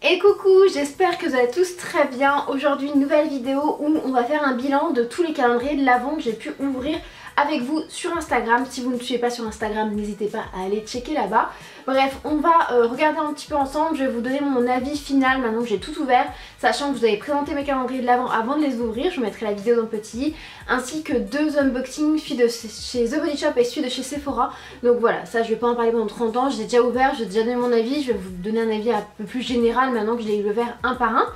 Et coucou, j'espère que vous allez tous très bien. Aujourd'hui une nouvelle vidéo où on va faire un bilan de tous les calendriers de l'Avent que j'ai pu ouvrir avec vous sur Instagram. Si vous ne me suivez pas sur Instagram, n'hésitez pas à aller checker là-bas. Bref, on va regarder un petit peu ensemble. Je vais vous donner mon avis final maintenant que j'ai tout ouvert, sachant que vous avez présenté mes calendriers de l'Avent avant de les ouvrir. Je vous mettrai la vidéo dans le petit i, ainsi que deux unboxings, celui de chez The Body Shop et celui de chez Sephora. Donc voilà, ça je vais pas en parler pendant 30 ans, j'ai déjà ouvert, j'ai déjà donné mon avis. Je vais vous donner un avis un peu plus général maintenant que je l'ai ouvert un par un.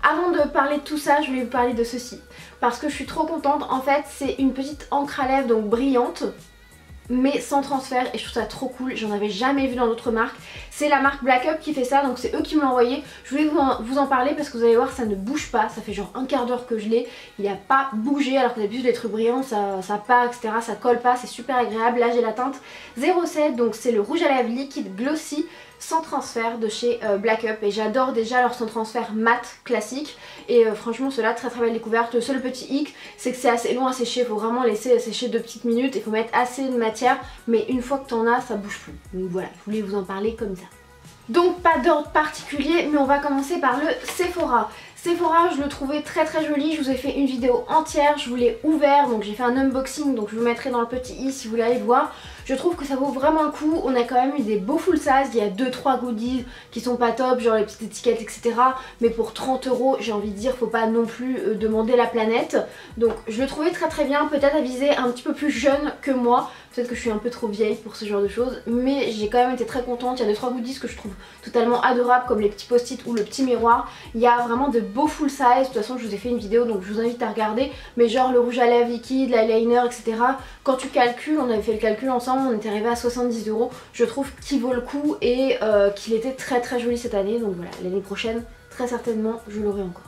Avant de parler de tout ça, je voulais vous parler de ceci, parce que je suis trop contente. En fait, c'est une petite encre à lèvres, donc brillante, mais sans transfert, et je trouve ça trop cool. J'en avais jamais vu dans d'autres marques. C'est la marque Black Up qui fait ça, donc c'est eux qui me l'ont envoyé. Je voulais vous en parler parce que vous allez voir, ça ne bouge pas. Ça fait genre un quart d'heure que je l'ai, il n'a pas bougé, alors que d'habitude les trucs brillants ça part, etc. Ça colle pas, c'est super agréable. Là j'ai la teinte 07, donc c'est le rouge à lèvres liquide glossy sans transfert de chez Black Up, et j'adore déjà leur sans transfert mat classique, et franchement ceux-là très belle découverte. Le seul petit hic, c'est que c'est assez long à sécher, il faut vraiment laisser sécher 2 petites minutes, il faut mettre assez de matière, mais une fois que t'en as ça bouge plus. Donc voilà, je voulais vous en parler comme ça. Donc pas d'ordre particulier, mais on va commencer par le Sephora. Sephora, je le trouvais très joli, je vous ai fait une vidéo entière, je vous l'ai ouvert, donc j'ai fait un unboxing, donc je vous mettrai dans le petit i si vous voulez aller voir. Je trouve que ça vaut vraiment le coup, on a quand même eu des beaux full size, il y a 2-3 goodies qui sont pas top, genre les petites étiquettes etc. Mais pour 30 €, j'ai envie de dire, faut pas non plus demander la planète. Donc je le trouvais très bien, peut-être à viser un petit peu plus jeune que moi. Peut-être que je suis un peu trop vieille pour ce genre de choses, mais j'ai quand même été très contente. Il y a 2-3 goodies que je trouve totalement adorables, comme les petits post-it ou le petit miroir. Il y a vraiment de beaux full size, de toute façon je vous ai fait une vidéo donc je vous invite à regarder. Mais genre le rouge à lèvres liquide, l'eyeliner etc. Quand tu calcules, on avait fait le calcul ensemble, on était arrivé à 70 €. Je trouve qu'il vaut le coup et qu'il était très joli cette année. Donc voilà, l'année prochaine très certainement je l'aurai encore.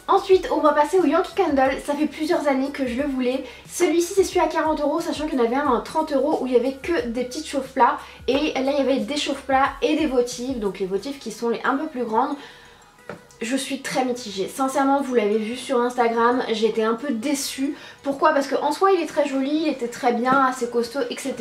Ensuite on va passer au Yankee Candle, ça fait plusieurs années que je le voulais. Celui-ci c'est celui à 40 €, sachant qu'il y en avait un à 30 € où il y avait que des petites chauffe-plats. Et là il y avait des chauffe-plats et des votives, donc les votives qui sont les un peu plus grandes. Je suis très mitigée, sincèrement vous l'avez vu sur Instagram, j'ai été un peu déçue. Pourquoi? Parce qu'en soi il est très joli, il était très bien, assez costaud etc.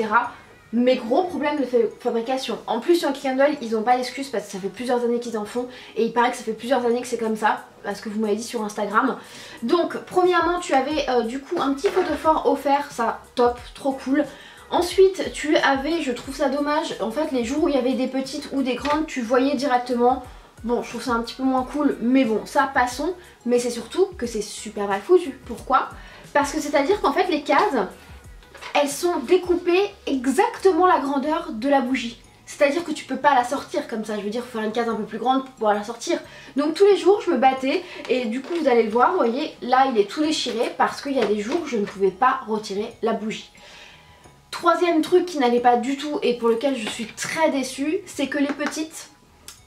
Mais gros problème de fabrication. En plus Yankee Candle ils ont pas d'excuses parce que ça fait plusieurs années qu'ils en font, et il paraît que ça fait plusieurs années que c'est comme ça, parce que vous m'avez dit sur Instagram. Donc premièrement tu avais du coup un petit photophore offert, ça top, trop cool. Ensuite tu avais, je trouve ça dommage, en fait les jours où il y avait des petites ou des grandes tu voyais directement. Bon, je trouve ça un petit peu moins cool, mais bon, ça passons. Mais c'est surtout que c'est super mal foutu. Pourquoi? Parce que c'est-à-dire qu'en fait les cases, elles sont découpées exactement la grandeur de la bougie. C'est-à-dire que tu peux pas la sortir comme ça, je veux dire, faut faire une case un peu plus grande pour pouvoir la sortir. Donc tous les jours je me battais, et du coup vous allez le voir, vous voyez, là il est tout déchiré parce qu'il y a des jours où je ne pouvais pas retirer la bougie. Troisième truc qui n'allait pas du tout et pour lequel je suis très déçue, c'est que les petites,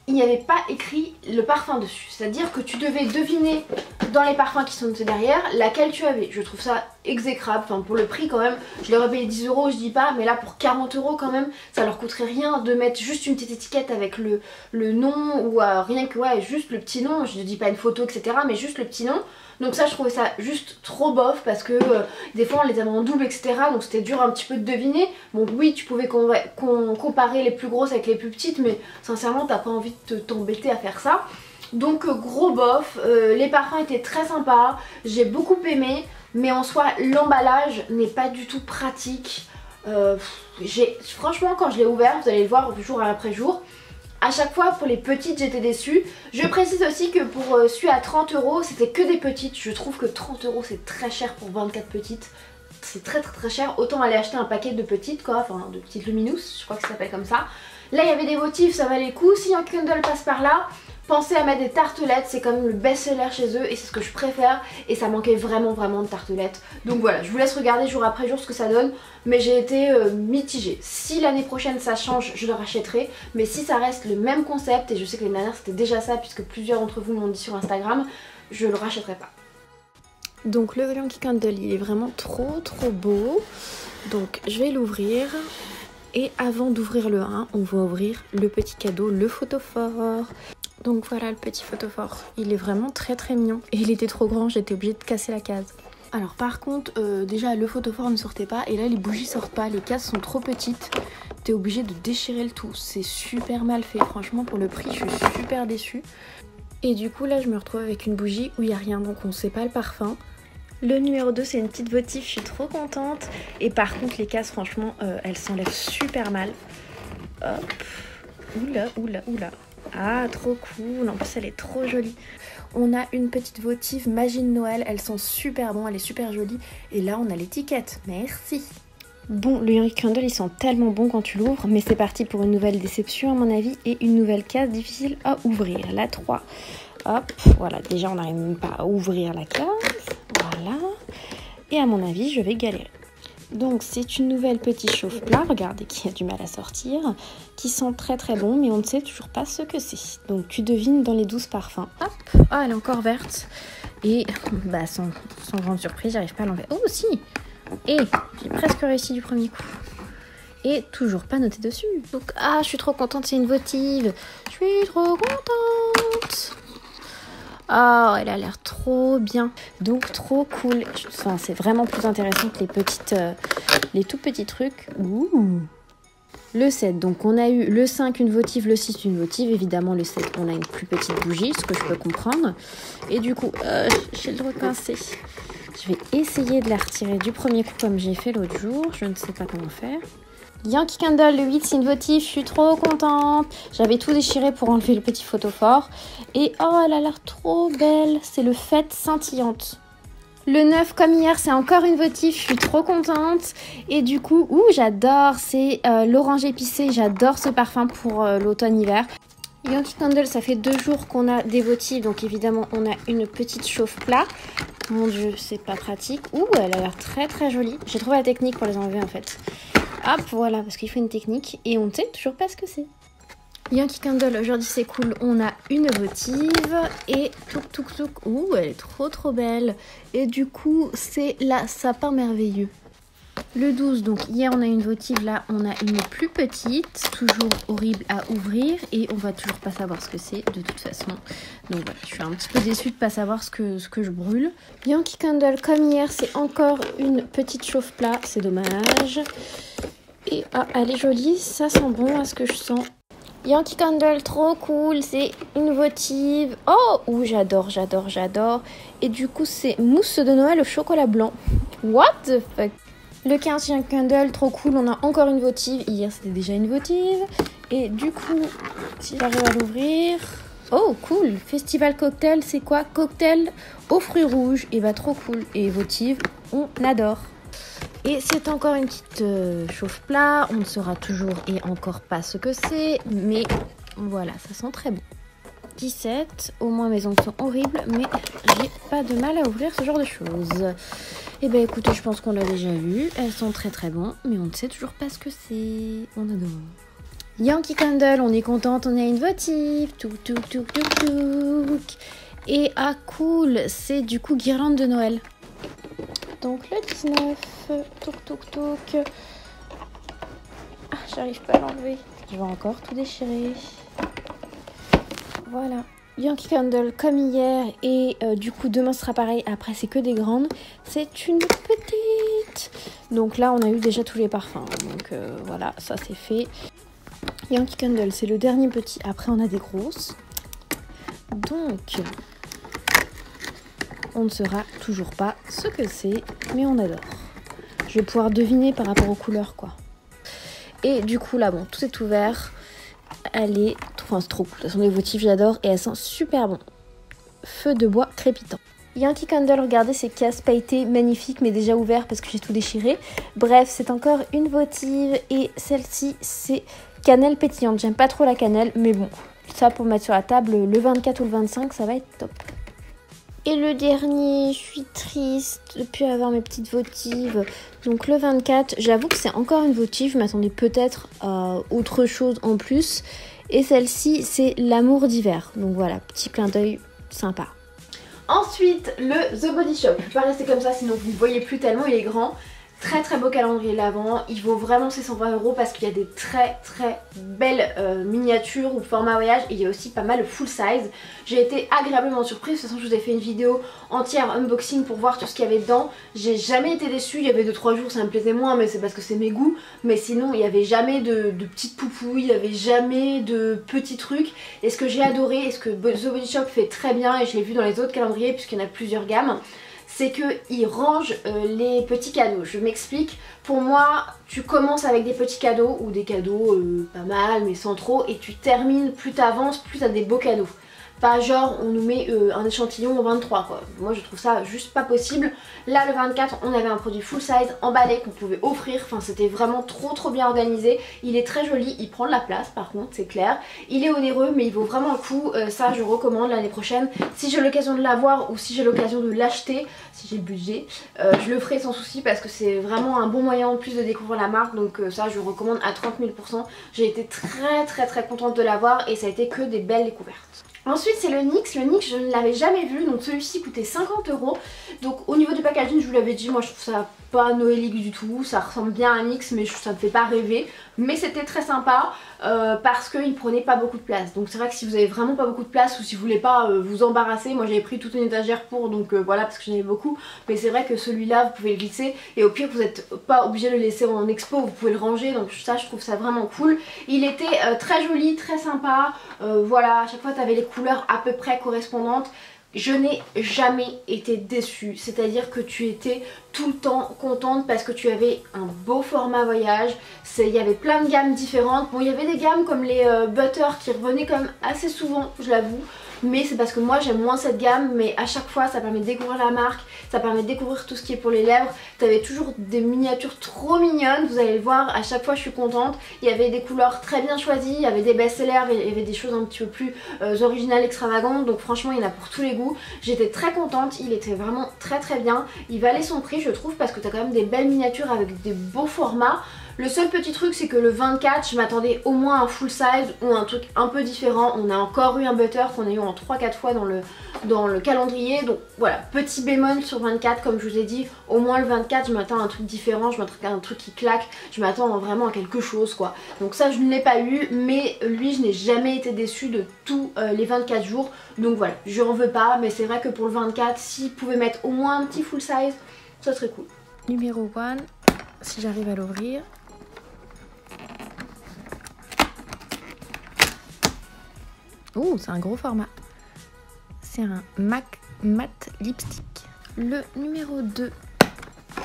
il n'y avait pas écrit le parfum dessus. C'est-à-dire que tu devais deviner dans les parfums qui sont derrière laquelle tu avais. Je trouve ça exécrable, enfin pour le prix quand même. Je leur ai payé 10 € je dis pas, mais là pour 40 € quand même, ça leur coûterait rien de mettre juste une petite étiquette avec le nom, ou rien que ouais, juste le petit nom. Je ne dis pas une photo etc, mais juste le petit nom. Donc ça je trouvais ça juste trop bof, parce que des fois on les avait en double etc, donc c'était dur un petit peu de deviner. Bon oui tu pouvais comparer les plus grosses avec les plus petites, mais sincèrement t'as pas envie de t'embêter à faire ça. Donc gros bof, les parfums étaient très sympas, j'ai beaucoup aimé, mais en soi l'emballage n'est pas du tout pratique. Franchement quand je l'ai ouvert, vous allez le voir jour après jour, à chaque fois pour les petites j'étais déçue. Je précise aussi que pour celui à 30 € c'était que des petites. Je trouve que 30 € c'est très cher pour 24 petites. C'est très cher, autant aller acheter un paquet de petites quoi, enfin de petites Luminous, je crois que ça s'appelle comme ça. Là il y avait des votifs, ça valait le coup. Si Yankee Candle passe par là, pensez à mettre des tartelettes, c'est quand même le best-seller chez eux et c'est ce que je préfère, et ça manquait vraiment de tartelettes. Donc voilà, je vous laisse regarder jour après jour ce que ça donne, mais j'ai été mitigée. Si l'année prochaine ça change, je le rachèterai, mais si ça reste le même concept, et je sais que l'année dernière c'était déjà ça puisque plusieurs d'entre vous m'ont dit sur Instagram, je le rachèterai pas. Donc le Yankee Candle il est vraiment trop beau, donc je vais l'ouvrir. Et avant d'ouvrir le 1, on va ouvrir le petit cadeau, le photophore. Donc voilà le petit photophore, il est vraiment très mignon. Et il était trop grand, j'étais obligée de casser la case. Alors par contre, déjà le photophore ne sortait pas, et là les bougies sortent pas, les cases sont trop petites. t'es obligé de déchirer le tout. C'est super mal fait. Franchement, pour le prix, je suis super déçue. Et du coup, là, je me retrouve avec une bougie où il n'y a rien, donc on ne sait pas le parfum. Le numéro 2, c'est une petite votive, je suis trop contente. Et par contre, les cases, franchement, elles s'enlèvent super mal. Hop. Oula, oula, oula. Ah, trop cool. En plus, elle est trop jolie. On a une petite votive magie de Noël. Elles sont super bon, elle est super jolie. Et là, on a l'étiquette. Merci. Bon, le Yankee Candle, ils sont tellement bons quand tu l'ouvres. Mais c'est parti pour une nouvelle déception, à mon avis. Et une nouvelle case difficile à ouvrir. La 3. Hop, voilà. Déjà, on n'arrive même pas à ouvrir la case. Voilà. Et à mon avis, je vais galérer. Donc c'est une nouvelle petite chauffe-plat, regardez, qui a du mal à sortir, qui sent très très bon, mais on ne sait toujours pas ce que c'est. Donc tu devines dans les 12 parfums. Hop, ah elle est encore verte. Et bah sans grande surprise, j'arrive pas à l'enlever. Oh si. Et j'ai presque réussi du premier coup. Et toujours pas noté dessus. Donc ah, je suis trop contente, c'est une votive. Je suis trop contente. Oh, elle a l'air trop bien. Donc, trop cool. Enfin, c'est vraiment plus intéressant que les tout petits trucs. Ouh. Le 7, donc on a eu le 5, une votive, le 6, une votive. Évidemment, le 7, on a une plus petite bougie, ce que je peux comprendre. Et du coup, j'ai le doigt pincé. Je vais essayer de la retirer du premier coup comme j'ai fait l'autre jour. Je ne sais pas comment faire. Yankee Candle, le 8, c'est une votive, je suis trop contente. J'avais tout déchiré pour enlever le petit photophore. Et oh, elle a l'air trop belle. C'est le Fête scintillante. Le 9, comme hier, c'est encore une votive, je suis trop contente. Et du coup, j'adore, c'est l'orange épicé. J'adore ce parfum pour l'automne-hiver. Yankee Candle, ça fait 2 jours qu'on a des votives. Donc évidemment, on a une petite chauffe-plat. Mon Dieu, c'est pas pratique. Elle a l'air très très jolie. J'ai trouvé la technique pour les enlever en fait. Hop, voilà, parce qu'il faut une technique et on ne sait toujours pas ce que c'est. Yankee Candle, aujourd'hui c'est cool, on a une votive et touk touk touk. Elle est trop trop belle. Et du coup, c'est la sapin merveilleux. Le 12, donc hier on a une votive, là on a une plus petite, toujours horrible à ouvrir et on va toujours pas savoir ce que c'est de toute façon. Donc voilà, je suis un petit peu déçue de pas savoir ce que je brûle. Yankee Candle, comme hier, c'est encore une petite chauffe-plat, c'est dommage. Et elle est jolie, ça sent bon à ce que je sens. Yankee Candle, trop cool, c'est une votive. Oh, j'adore, j'adore, j'adore. Et du coup, c'est mousse de Noël au chocolat blanc. What the fuck? Le 15 Yankee Candle, trop cool, on a encore une votive. Hier, c'était déjà une votive. Et du coup, si j'arrive à l'ouvrir... Oh, cool, Festival Cocktail, c'est quoi? Cocktail aux fruits rouges. Et bah, trop cool. Et votive, on adore. Et c'est encore une petite chauffe-plat. On ne saura toujours et encore pas ce que c'est. Mais voilà, ça sent très bon. 17. Au moins mes ongles sont horribles. Mais j'ai pas de mal à ouvrir ce genre de choses. Et ben écoutez, je pense qu'on l'a déjà vu. Elles sont très très bonnes. Mais on ne sait toujours pas ce que c'est. On adore. Yankee Candle, on est contente. On a une votive. Touk touk touk touk touk. Et cool. C'est du coup guirlande de Noël. Donc le 19, touk touk touk. J'arrive pas à l'enlever. Je vais encore tout déchirer. Voilà. Yankee Candle comme hier et du coup demain sera pareil. Après c'est que des grandes. C'est une petite. Donc là on a eu déjà tous les parfums. Donc voilà, ça c'est fait. Yankee Candle, c'est le dernier petit. Après on a des grosses. Donc... on ne saura toujours pas ce que c'est, mais on adore. Je vais pouvoir deviner par rapport aux couleurs, quoi. Et du coup, là, bon, tout est ouvert. Elle est... Enfin, c'est trop cool. Ce sont des votives, j'adore. Et elles sentent super bon. Feu de bois crépitant. Yankee Candle, regardez, ces cases pailletées magnifiques, mais déjà ouvertes parce que j'ai tout déchiré. Bref, c'est encore une votive. Et celle-ci, c'est cannelle pétillante. J'aime pas trop la cannelle, mais bon. Ça, pour mettre sur la table, le 24 ou le 25, ça va être top. Et le dernier, je suis triste de ne plus avoir mes petites votives. Donc le 24, j'avoue que c'est encore une votive. Je m'attendais peut-être à autre chose en plus. Et celle-ci, c'est l'amour d'hiver. Donc voilà, petit clin d'œil sympa. Ensuite, le The Body Shop. Je ne vais pas rester comme ça, sinon vous ne voyez plus tellement, il est grand. Très très beau calendrier de l'Avent, il vaut vraiment ses 120 € parce qu'il y a des très très belles miniatures ou format voyage et il y a aussi pas mal de full size. J'ai été agréablement surprise, de toute façon je vous ai fait une vidéo entière unboxing pour voir tout ce qu'il y avait dedans. J'ai jamais été déçue, il y avait 2-3 jours ça me plaisait moins mais c'est parce que c'est mes goûts. Mais sinon il n'y avait jamais de petites poupouilles, il n'y avait jamais de petits trucs. Et ce que j'ai adoré et ce que The Body Shop fait très bien et je l'ai vu dans les autres calendriers puisqu'il y en a plusieurs gammes, c'est qu'ils rangent les petits cadeaux. Je m'explique. Pour moi, tu commences avec des petits cadeaux ou des cadeaux pas mal mais sans trop et tu termines, plus t'avances, plus t'as des beaux cadeaux. Pas genre on nous met un échantillon au 23 quoi. Moi je trouve ça juste pas possible. Là le 24 on avait un produit full size emballé qu'on pouvait offrir. Enfin c'était vraiment trop bien organisé. Il est très joli, il prend de la place par contre c'est clair. Il est onéreux mais il vaut vraiment le coup. Ça je recommande l'année prochaine. Si j'ai l'occasion de l'avoir ou si j'ai l'occasion de l'acheter, si j'ai le budget, je le ferai sans souci parce que c'est vraiment un bon moyen en plus de découvrir la marque. Donc ça je recommande à 30 000 %. J'ai été très contente de l'avoir et ça a été que des belles découvertes. Ensuite c'est le NYX, je ne l'avais jamais vu, donc celui-ci coûtait 50 €. Donc au niveau du packaging je vous l'avais dit, moi je trouve ça pas noélique du tout, ça ressemble bien à un NYX mais ça me fait pas rêver. Mais c'était très sympa parce qu'il prenait pas beaucoup de place. Donc c'est vrai que si vous avez vraiment pas beaucoup de place ou si vous voulez pas vous embarrasser, moi j'avais pris toute une étagère pour, donc voilà parce que j'en avais beaucoup. Mais c'est vrai que celui-là vous pouvez le glisser et au pire vous n'êtes pas obligé de le laisser en expo, vous pouvez le ranger. Donc ça je trouve ça vraiment cool. Il était très joli, très sympa, voilà, à chaque fois tu avais les couleurs à peu près correspondantes. Je n'ai jamais été déçue, c'est-à-dire que tu étais tout le temps contente parce que tu avais un beau format voyage. Il y avait plein de gammes différentes. Bon, il y avait des gammes comme les Butter qui revenaient quand même assez souvent, je l'avoue. Mais c'est parce que moi j'aime moins cette gamme, mais à chaque fois ça permet de découvrir la marque, ça permet de découvrir tout ce qui est pour les lèvres. T'avais toujours des miniatures trop mignonnes, vous allez le voir, à chaque fois je suis contente. Il y avait des couleurs très bien choisies, il y avait des best-sellers, il y avait des choses un petit peu plus originales, extravagantes. Donc franchement il y en a pour tous les goûts. J'étais très contente, il était vraiment très bien. Il valait son prix je trouve parce que t'as quand même des belles miniatures avec des beaux formats. Le seul petit truc c'est que le 24 je m'attendais au moins à un full size ou un truc un peu différent. On a encore eu un Butter qu'on a eu en 3-4 fois dans le calendrier. Donc voilà, petit bémol sur 24 comme je vous ai dit. Au moins le 24 je m'attends à un truc différent, je m'attends à un truc qui claque. Je m'attends vraiment à quelque chose quoi. Donc ça je ne l'ai pas eu, mais lui je n'ai jamais été déçue de tous les 24 jours. Donc voilà, je n'en veux pas, mais c'est vrai que pour le 24 s'il pouvait mettre au moins un petit full size, ça serait cool. Numéro 1, si j'arrive à l'ouvrir. Oh, c'est un gros format. C'est un MAC Matte Lipstick. Le numéro 2,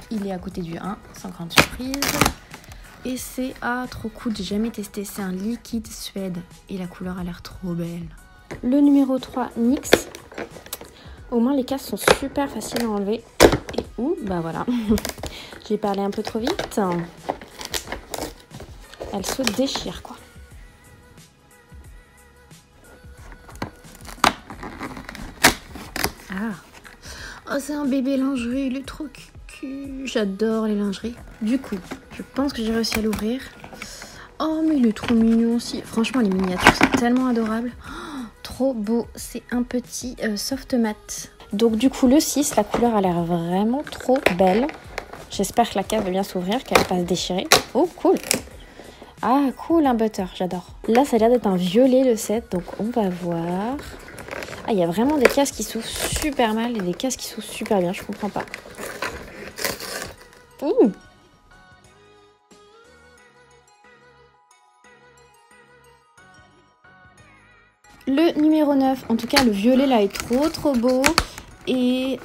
il est à côté du 1, sans grande surprise. Et c'est, trop cool, j'ai jamais testé. C'est un liquide Suède et la couleur a l'air trop belle. Le numéro 3, NYX. Au moins les cases sont super faciles à enlever. Et bah voilà. J'ai parlé un peu trop vite. Elle se déchire quoi. Oh c'est un bébé lingerie, il est trop cucu. J'adore les lingeries. Du coup, je pense que j'ai réussi à l'ouvrir. Oh mais il est trop mignon aussi. Franchement les miniatures c'est tellement adorable. Oh, trop beau. C'est un petit soft matte. Donc du coup le 6, la couleur a l'air vraiment trop belle. J'espère que la case va bien s'ouvrir, qu'elle va pas se déchirer. Oh cool. Ah cool, un Butter, j'adore. Là ça a l'air d'être un violet le 7, donc on va voir. Ah, il y a vraiment des cases qui s'ouvrent super mal et des cases qui s'ouvrent super bien, je comprends pas. Ouh. Le numéro 9, en tout cas le violet là est trop beau. Et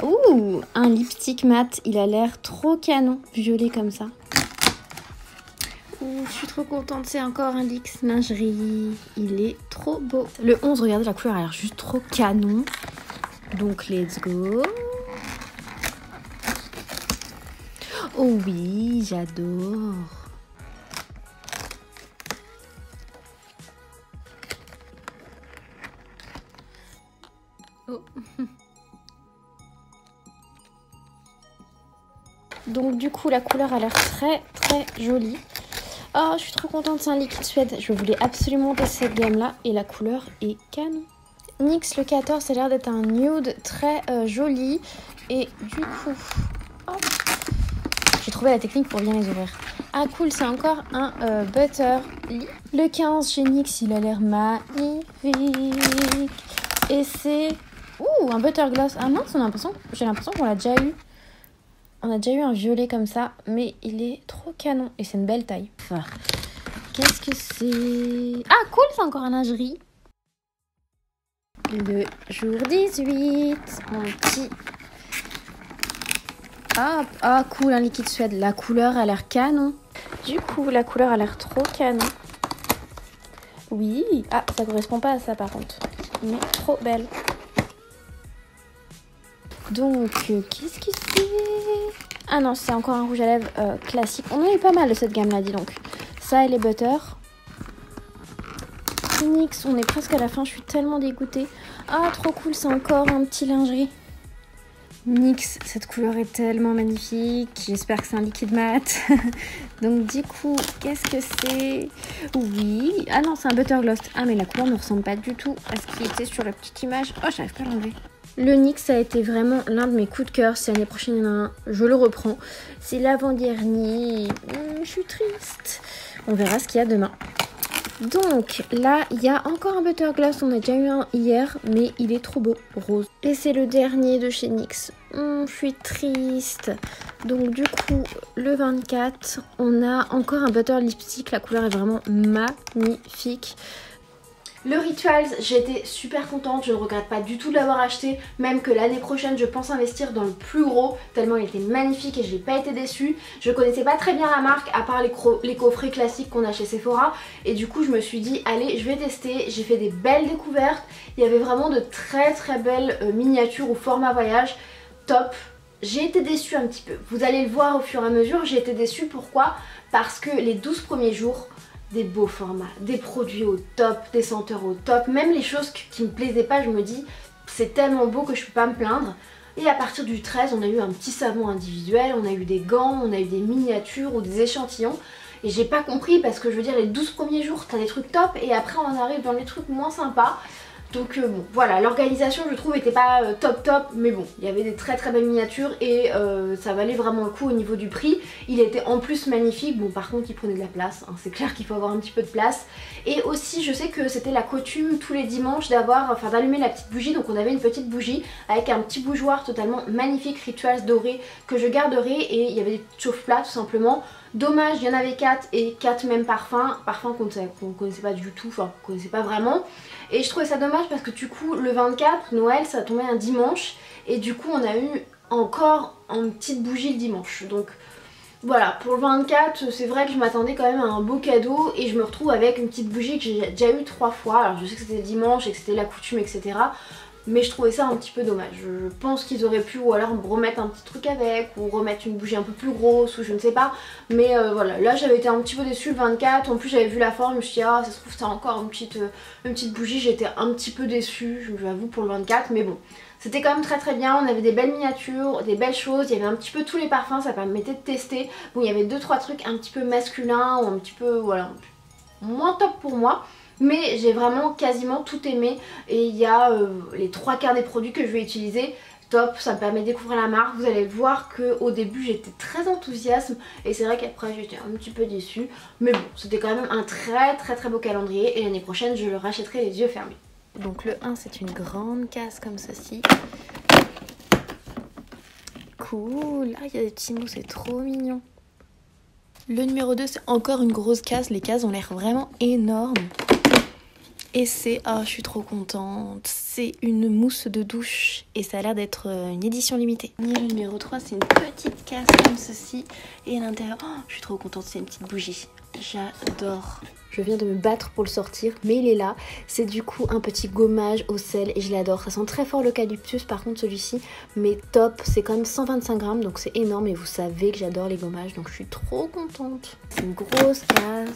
un lipstick mat, il a l'air trop canon, violet comme ça. Je suis trop contente, c'est encore un NYX lingerie. Il est trop beau. Le 11, regardez, la couleur a l'air juste trop canon. Donc let's go. Oh oui, j'adore. Oh. Donc du coup la couleur a l'air très jolie. Oh je suis trop contente, c'est un liquide Suède. Je voulais absolument tester cette gamme là et la couleur est canon. NYX le 14, ça a l'air d'être un nude très joli. Et du coup, J'ai trouvé la technique pour bien les ouvrir. Ah cool, c'est encore un butter. Le 15 chez NYX, il a l'air magnifique. Et c'est... Ouh, un butter gloss. Ah mince, j'ai l'impression qu'on l'a déjà eu. On a déjà eu un violet comme ça, mais il est trop canon. Et c'est une belle taille. Enfin, qu'est-ce que c'est? Ah cool, c'est encore un lingerie. Le jour 18, mon petit... Ah cool, un liquide suède. La couleur a l'air canon. Du coup, la couleur a l'air trop canon. Oui, ah, ça correspond pas à ça par contre. Mais trop belle. Donc, qu'est-ce que c'est? Ah non, c'est encore un rouge à lèvres classique. On en a eu pas mal de cette gamme-là, dis donc. Ça et les butter. NYX, on est presque à la fin, je suis tellement dégoûtée. Ah, trop cool, c'est encore un petit lingerie. NYX, cette couleur est tellement magnifique. J'espère que c'est un liquide mat. Donc du coup, qu'est-ce que c'est? Oui, ah non, c'est un butter gloss. Ah mais la couleur ne ressemble pas du tout à ce qui était sur la petite image. Oh, j'arrive pas à l'enlever. Le NYX a été vraiment l'un de mes coups de cœur. Si l'année prochaine il y en a un, je le reprends. C'est l'avant-dernier. Je suis triste. On verra ce qu'il y a demain. Donc là, il y a encore un butter gloss. On a déjà eu un hier, mais il est trop beau, rose. Et c'est le dernier de chez NYX. Je suis triste. Donc du coup, le 24, on a encore un butter lipstick. La couleur est vraiment magnifique. Le Rituals, j'ai été super contente, je ne regrette pas du tout de l'avoir acheté, même que l'année prochaine je pense investir dans le plus gros, tellement il était magnifique et je n'ai pas été déçue. Je connaissais pas très bien la marque, à part les coffrets classiques qu'on a chez Sephora, et du coup je me suis dit allez je vais tester. J'ai fait des belles découvertes, il y avait vraiment de très belles miniatures ou format voyage, top. J'ai été déçue un petit peu, vous allez le voir au fur et à mesure, j'ai été déçue, pourquoi? Parce que les 12 premiers jours, des beaux formats, des produits au top, des senteurs au top, même les choses qui me plaisaient pas, je me dis c'est tellement beau que je peux pas me plaindre. Et à partir du 13, on a eu un petit savon individuel, on a eu des gants, on a eu des miniatures ou des échantillons. Et j'ai pas compris parce que je veux dire les 12 premiers jours t'as des trucs top et après on arrive dans les trucs moins sympas. Donc bon voilà, l'organisation je trouve était pas top, mais bon il y avait des très belles miniatures et ça valait vraiment le coup au niveau du prix. Il était en plus magnifique, bon par contre il prenait de la place, hein. C'est clair qu'il faut avoir un petit peu de place. Et aussi je sais que c'était la coutume tous les dimanches d'allumer la petite bougie, donc on avait une petite bougie avec un petit bougeoir totalement magnifique, Rituals doré, que je garderai, et il y avait des chauffe-plats tout simplement. Dommage, il y en avait 4 et 4 mêmes parfums qu'on connaissait pas du tout, enfin qu'on connaissait pas vraiment. Et je trouvais ça dommage parce que du coup le 24, Noël, ça tombait un dimanche et du coup on a eu encore une petite bougie le dimanche. Donc voilà, pour le 24, c'est vrai que je m'attendais quand même à un beau cadeau et je me retrouve avec une petite bougie que j'ai déjà eu 3 fois. Alors je sais que c'était dimanche et que c'était la coutume, etc. Mais je trouvais ça un petit peu dommage. Je pense qu'ils auraient pu ou alors remettre un petit truc avec, ou remettre une bougie un peu plus grosse, ou je ne sais pas. Mais voilà, là j'avais été un petit peu déçue le 24. En plus j'avais vu la forme, je me suis dit ah ça se trouve c'est encore une petite bougie. J'étais un petit peu déçue, j'avoue, pour le 24. Mais bon, c'était quand même très bien. On avait des belles miniatures, des belles choses. Il y avait un petit peu tous les parfums, ça permettait de tester. Bon, il y avait 2-3 trucs un petit peu masculins, ou un petit peu, voilà, moins top pour moi. Mais j'ai vraiment quasiment tout aimé et il y a les 3/4 des produits que je vais utiliser. Top, ça me permet de découvrir la marque. Vous allez voir qu'au début j'étais très enthousiaste et c'est vrai qu'après j'étais un petit peu déçue. Mais bon, c'était quand même un très beau calendrier et l'année prochaine je le rachèterai les yeux fermés. Donc le 1 c'est une grande case comme ceci. Cool, ah il y a des petits mots, c'est trop mignon. Le numéro 2 c'est encore une grosse case, les cases ont l'air vraiment énormes. Et c'est, oh je suis trop contente, c'est une mousse de douche et ça a l'air d'être une édition limitée. Et le numéro 3 c'est une petite case comme ceci et à l'intérieur, oh, je suis trop contente, c'est une petite bougie, j'adore. Je viens de me battre pour le sortir mais il est là, c'est du coup un petit gommage au sel et je l'adore. Ça sent très fort l'eucalyptus par contre celui-ci, mais top, c'est quand même 125 grammes donc c'est énorme et vous savez que j'adore les gommages donc je suis trop contente. C'est une grosse case.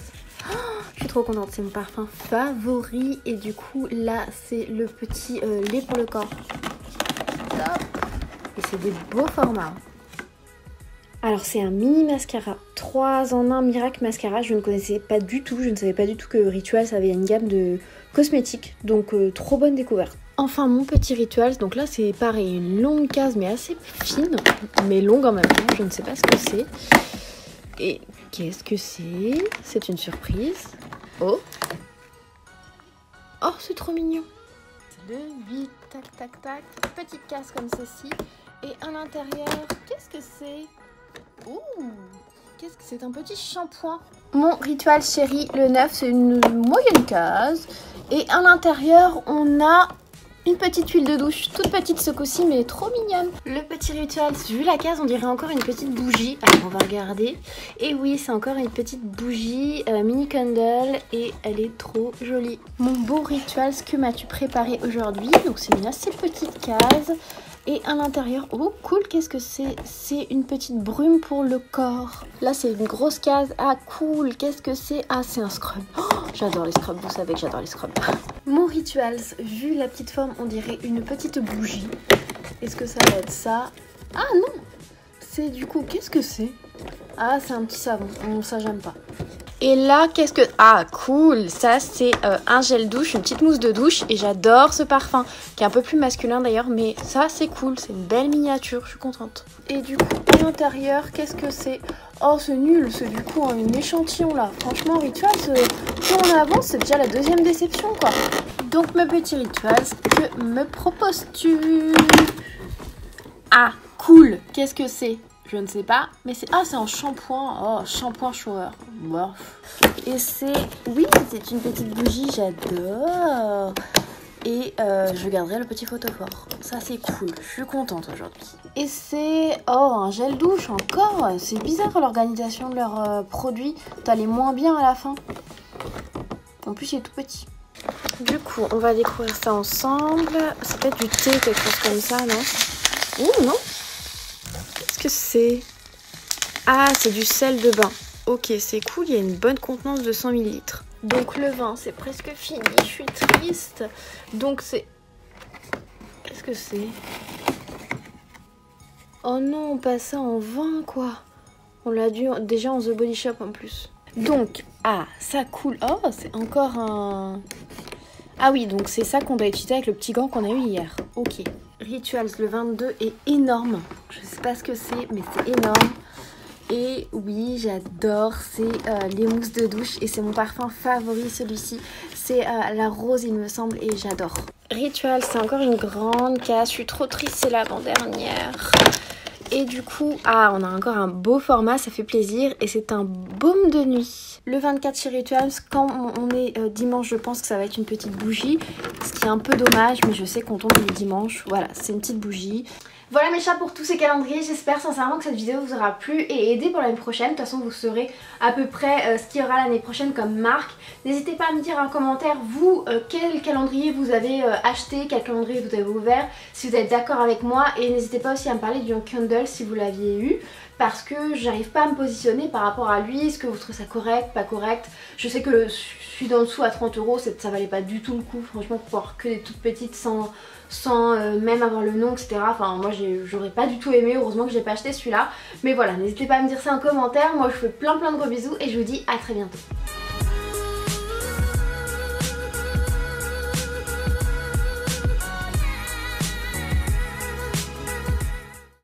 Oh, je suis trop contente, c'est mon parfum favori et du coup là c'est le petit lait pour le corps. Top. Et c'est des beaux formats. Alors c'est un mini mascara 3 en 1 miracle mascara, je ne connaissais pas du tout, je ne savais pas du tout que Rituals avait une gamme de cosmétiques, donc trop bonne découverte. Enfin mon petit rituel, donc là c'est pareil, une longue case mais assez fine, mais longue en même temps, je ne sais pas ce que c'est. Et qu'est-ce que c'est? C'est une surprise. Oh! Oh c'est trop mignon! De 8, tac tac tac, petite case comme ceci. Et à l'intérieur, qu'est-ce que c'est? Ouh! Qu'est-ce que c'est? Un petit shampoing. Mon rituel chéri, le 9, c'est une moyenne case. Et à l'intérieur, on a une petite huile de douche, toute petite ce coup-ci, mais trop mignonne. Le petit rituel, vu la case, on dirait encore une petite bougie. Alors on va regarder. Et oui, c'est encore une petite bougie mini candle et elle est trop jolie. Mon beau rituel, ce que m'as-tu préparé aujourd'hui? Donc c'est une assez petite case. Et à l'intérieur, oh cool, qu'est-ce que c'est? C'est une petite brume pour le corps. Là c'est une grosse case, ah cool, qu'est-ce que c'est? Ah c'est un scrub. Oh, j'adore les scrubs, vous savez que j'adore les scrubs. Mon rituel, vu la petite forme, on dirait une petite bougie. Est-ce que ça va être ça? Ah non! C'est du coup, qu'est-ce que c'est? Ah c'est un petit savon, ça j'aime pas. Et là, qu'est-ce que... Ah, cool! Ça, c'est un gel douche, une petite mousse de douche. Et j'adore ce parfum, qui est un peu plus masculin d'ailleurs. Mais ça, c'est cool. C'est une belle miniature. Je suis contente. Et du coup, à l'intérieur, qu'est-ce que c'est? Oh, c'est nul. C'est du coup un échantillon, là. Franchement, rituel, plus on avance, c'est déjà la deuxième déception, quoi. Donc, mes petits rituels, que me proposes-tu? Ah, cool! Qu'est-ce que c'est? Je ne sais pas, mais c'est... Ah, c'est un shampoing. Oh, shampoing shower. Bof. Et c'est... Oui, c'est une petite bougie, j'adore. Et je garderai le petit photophore. Ça, c'est cool. Je suis contente aujourd'hui. Et c'est... Oh, un gel douche encore. C'est bizarre l'organisation de leurs produits. T'as les moins bien à la fin. En plus, il est tout petit. Du coup, on va découvrir ça ensemble. C'est peut-être du thé, quelque chose comme ça, non? Ouh, non? Qu'est-ce que c'est? Ah, c'est du sel de bain. Ok, c'est cool, il y a une bonne contenance de 100 ml. Donc le vin, c'est presque fini, je suis triste. Donc c'est... Qu'est-ce que c'est? Oh non, on passe ça en vin, quoi. On l'a dû déjà en The Body Shop en plus. Donc, ah, ça coule. Oh, c'est encore un... Ah oui, donc c'est ça qu'on doit utiliser avec le petit gant qu'on a eu hier. Ok. Rituals, le 22 est énorme. Je sais pas ce que c'est, mais c'est énorme. Et oui, j'adore, c'est les mousses de douche et c'est mon parfum favori celui-ci. C'est la rose il me semble et j'adore. Ritual, c'est encore une grande case, je suis trop triste, c'est l'avant-dernière. Et du coup, ah on a encore un beau format, ça fait plaisir et c'est un baume de nuit. Le 24 chez Rituals, quand on est dimanche, je pense que ça va être une petite bougie. Ce qui est un peu dommage, mais je sais qu'on tombe le dimanche. Voilà, c'est une petite bougie. Voilà mes chats pour tous ces calendriers, j'espère sincèrement que cette vidéo vous aura plu et aidé pour l'année prochaine. De toute façon vous saurez à peu près ce qu'il y aura l'année prochaine comme marque. N'hésitez pas à me dire en commentaire vous quel calendrier vous avez acheté, quel calendrier vous avez ouvert, si vous êtes d'accord avec moi. Et n'hésitez pas aussi à me parler du Candle si vous l'aviez eu. Parce que j'arrive pas à me positionner par rapport à lui, est-ce que vous trouvez ça correct, pas correct. Je sais que celui d'en dessous à 30 €, ça valait pas du tout le coup, franchement pour avoir que des toutes petites sans même avoir le nom, etc. Enfin moi j'aurais pas du tout aimé, heureusement que j'ai pas acheté celui-là. Mais voilà, n'hésitez pas à me dire ça en commentaire, moi je vous fais plein de gros bisous et je vous dis à très bientôt.